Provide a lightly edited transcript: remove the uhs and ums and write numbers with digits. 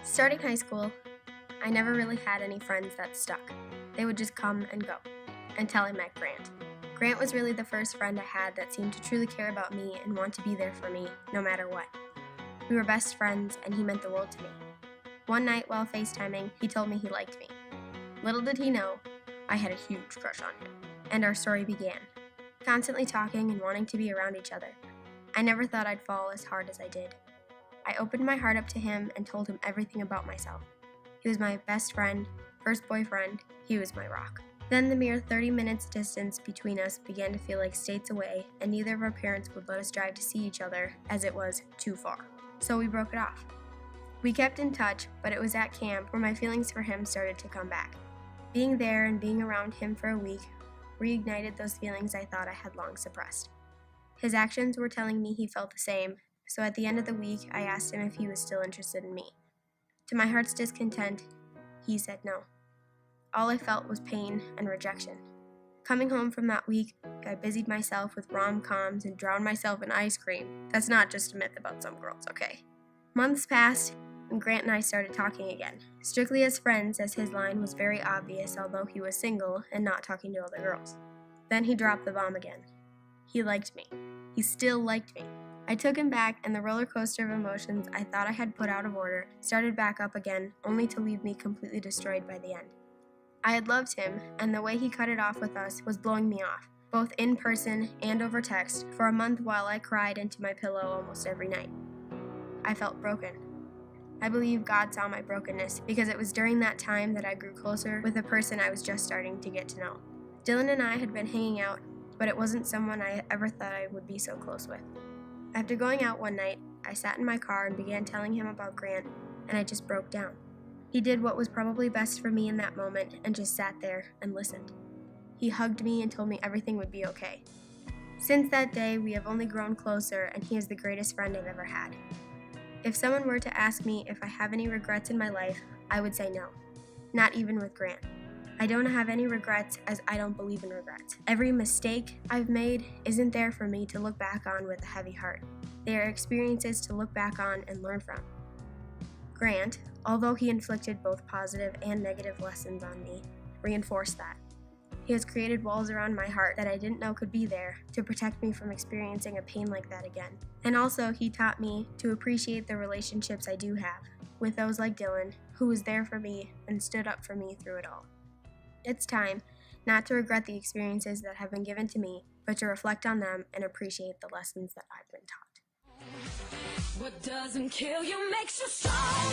Starting high school, I never really had any friends that stuck. They would just come and go, until I met Grant. Grant was really the first friend I had that seemed to truly care about me and want to be there for me, no matter what. We were best friends, and he meant the world to me. One night while FaceTiming, he told me he liked me. Little did he know, I had a huge crush on him, and our story began. Constantly talking and wanting to be around each other. I never thought I'd fall as hard as I did. I opened my heart up to him and told him everything about myself. He was my best friend, first boyfriend, he was my rock. Then the mere 30 minutes distance between us began to feel like states away, and neither of our parents would let us drive to see each other, as it was too far. So we broke it off. We kept in touch, but it was at camp where my feelings for him started to come back. Being there and being around him for a week reignited those feelings I thought I had long suppressed. His actions were telling me he felt the same, so at the end of the week, I asked him if he was still interested in me. To my heart's discontent, he said no. All I felt was pain and rejection. Coming home from that week, I busied myself with rom-coms and drowned myself in ice cream. That's not just a myth about some girls, okay? Months passed, and Grant and I started talking again, strictly as friends, as his line was very obvious, although he was single and not talking to other girls. Then he dropped the bomb again. He liked me. He still liked me. I took him back, and the roller coaster of emotions I thought I had put out of order started back up again, only to leave me completely destroyed by the end. I had loved him, and the way he cut it off with us was blowing me off, both in person and over text, for a month while I cried into my pillow almost every night. I felt broken. I believe God saw my brokenness, because it was during that time that I grew closer with a person I was just starting to get to know. Dylan and I had been hanging out, but it wasn't someone I ever thought I would be so close with. After going out one night, I sat in my car and began telling him about Grant, and I just broke down. He did what was probably best for me in that moment and just sat there and listened. He hugged me and told me everything would be okay. Since that day, we have only grown closer, and he is the greatest friend I've ever had. If someone were to ask me if I have any regrets in my life, I would say no. Not even with Grant. I don't have any regrets, as I don't believe in regrets. Every mistake I've made isn't there for me to look back on with a heavy heart. They are experiences to look back on and learn from. Grant, although he inflicted both positive and negative lessons on me, reinforced that. He has created walls around my heart that I didn't know could be there to protect me from experiencing a pain like that again. And also, he taught me to appreciate the relationships I do have, with those like Dylan, who was there for me and stood up for me through it all. It's time not to regret the experiences that have been given to me, but to reflect on them and appreciate the lessons that I've been taught. What doesn't kill you makes you strong.